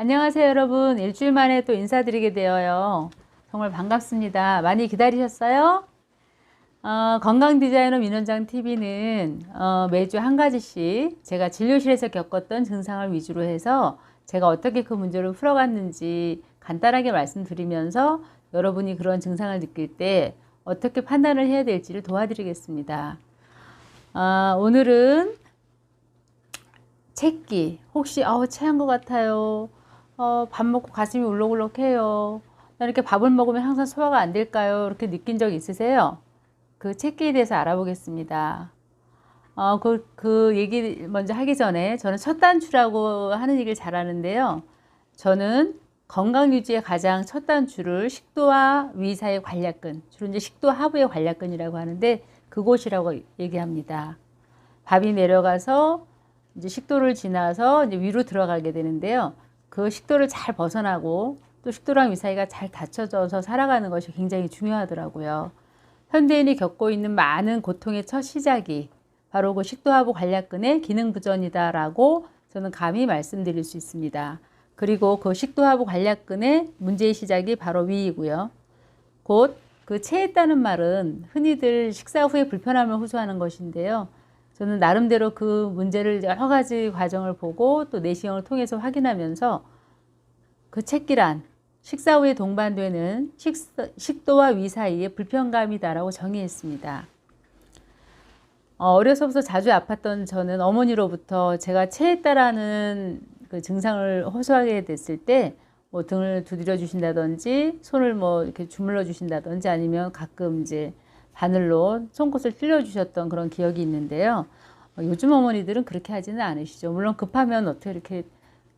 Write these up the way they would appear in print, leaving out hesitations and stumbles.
안녕하세요 여러분. 일주일 만에 또 인사드리게 되어요. 정말 반갑습니다. 많이 기다리셨어요? 건강 디자이너 민원장 TV는 매주 한 가지씩 제가 진료실에서 겪었던 증상을 위주로 해서 제가 어떻게 그 문제를 풀어갔는지 간단하게 말씀드리면서 여러분이 그런 증상을 느낄 때 어떻게 판단을 해야 될지를 도와드리겠습니다. 오늘은 체기, 혹시 체한 것 같아요. 밥 먹고 가슴이 울렁울렁해요. 나 이렇게 밥을 먹으면 항상 소화가 안 될까요? 이렇게 느낀 적 있으세요? 그 체기에 대해서 알아보겠습니다. 그 얘기 먼저 하기 전에 저는 첫 단추라고 하는 얘기를 잘 하는데요. 저는 건강 유지의 가장 첫 단추를 식도와 위 사이 관략근, 주로 이제 식도 하부의 관략근이라고 하는데 그곳이라고 얘기합니다. 밥이 내려가서 이제 식도를 지나서 이제 위로 들어가게 되는데요. 그 식도를 잘 벗어나고 또 식도랑 위 사이가 잘 닫혀져서 살아가는 것이 굉장히 중요하더라고요. 현대인이 겪고 있는 많은 고통의 첫 시작이 바로 그 식도하부 관략근의 기능 부전이다라고 저는 감히 말씀드릴 수 있습니다. 그리고 그 식도하부 관략근의 문제의 시작이 바로 위이고요. 곧 그 체했다는 말은 흔히들 식사 후에 불편함을 호소하는 것인데요. 저는 나름대로 그 문제를 여러 가지 과정을 보고 또 내시경을 통해서 확인하면서 그 체기란 식사 후에 동반되는 식도와 위 사이의 불편감이다라고 정의했습니다. 어려서부터 자주 아팠던 저는 어머니로부터 제가 체했다라는 그 증상을 호소하게 됐을 때 뭐 등을 두드려 주신다든지 손을 뭐 이렇게 주물러 주신다든지 아니면 가끔 이제 바늘로 송곳을 찔러 주셨던 그런 기억이 있는데요. 요즘 어머니들은 그렇게 하지는 않으시죠. 물론 급하면 어떻게 이렇게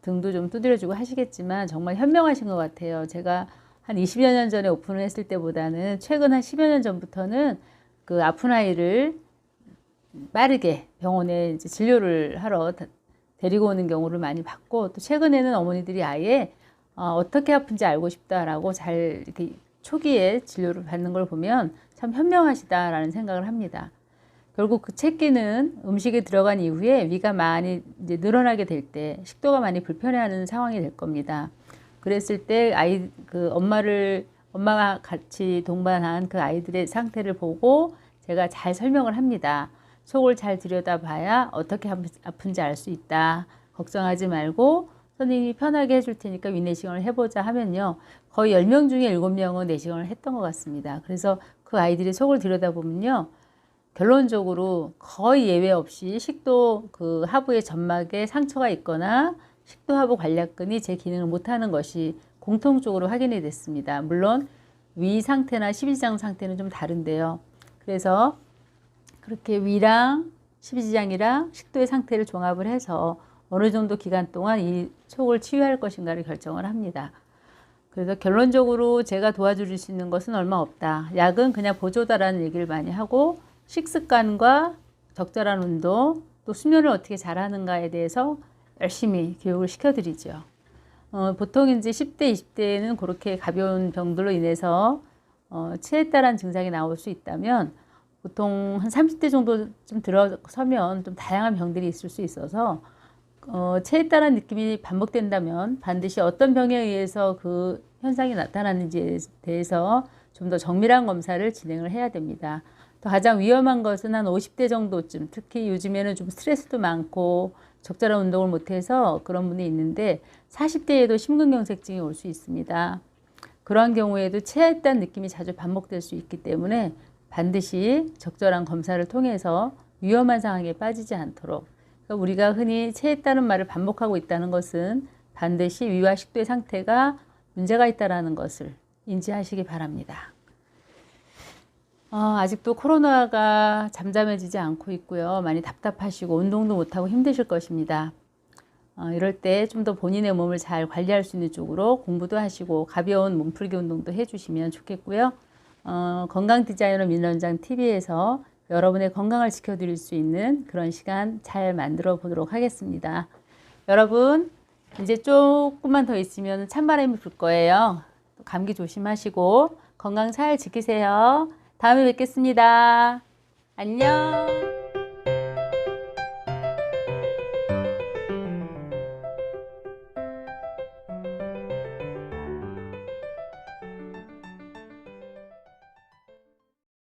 등도 좀 두드려 주고 하시겠지만 정말 현명하신 것 같아요. 제가 한 20여 년 전에 오픈을 했을 때보다는 최근 한 10여 년 전부터는 그 아픈 아이를 빠르게 병원에 이제 진료를 하러 데리고 오는 경우를 많이 봤고, 또 최근에는 어머니들이 아예 어떻게 아픈지 알고 싶다라고 잘 이렇게 초기에 진료를 받는 걸 보면 참 현명하시다라는 생각을 합니다. 결국 그 체기는 음식이 들어간 이후에 위가 많이 이제 늘어나게 될 때 식도가 많이 불편해하는 상황이 될 겁니다. 그랬을 때 엄마가 같이 동반한 그 아이들의 상태를 보고 제가 잘 설명을 합니다. 속을 잘 들여다봐야 어떻게 아픈지 알 수 있다. 걱정하지 말고 선생님이 편하게 해줄 테니까 위내시경을 해보자 하면요. 거의 10명 중에 7명은 내시경을 했던 것 같습니다. 그래서 그 아이들이 속을 들여다보면요. 결론적으로 거의 예외 없이 식도 그 하부의 점막에 상처가 있거나 식도 하부 관략근이 제 기능을 못하는 것이 공통적으로 확인이 됐습니다. 물론 위 상태나 십이지장 상태는 좀 다른데요. 그래서 그렇게 위랑 십이지장이랑 식도의 상태를 종합을 해서 어느 정도 기간 동안 이 속을 치유할 것인가를 결정을 합니다. 그래서 결론적으로 제가 도와줄 수 있는 것은 얼마 없다. 약은 그냥 보조다라는 얘기를 많이 하고 식습관과 적절한 운동, 또 수면을 어떻게 잘하는가에 대해서 열심히 교육을 시켜드리죠. 보통 이제 10대, 20대에는 그렇게 가벼운 병들로 인해서 체했다라는 증상이 나올 수 있다면 보통 한 30대 정도 좀 들어서면 좀 다양한 병들이 있을 수 있어서 체했다는 느낌이 반복된다면 반드시 어떤 병에 의해서 그 현상이 나타나는지에 대해서 좀 더 정밀한 검사를 진행을 해야 됩니다. 또 가장 위험한 것은 한 50대 정도쯤, 특히 요즘에는 좀 스트레스도 많고 적절한 운동을 못해서 그런 분이 있는데 40대에도 심근경색증이 올 수 있습니다. 그러한 경우에도 체했다는 느낌이 자주 반복될 수 있기 때문에 반드시 적절한 검사를 통해서 위험한 상황에 빠지지 않도록, 그러니까 우리가 흔히 체했다는 말을 반복하고 있다는 것은 반드시 위와 식도의 상태가 문제가 있다는 것을 인지하시기 바랍니다. 아직도 코로나가 잠잠해지지 않고 있고요. 많이 답답하시고 운동도 못하고 힘드실 것입니다. 이럴 때 좀 더 본인의 몸을 잘 관리할 수 있는 쪽으로 공부도 하시고 가벼운 몸풀기 운동도 해주시면 좋겠고요. 건강 디자이너 민원장 TV에서 여러분의 건강을 지켜드릴 수 있는 그런 시간 잘 만들어 보도록 하겠습니다. 여러분, 이제 조금만 더 있으면 찬바람이 불 거예요. 감기 조심하시고 건강 잘 지키세요. 다음에 뵙겠습니다. 안녕.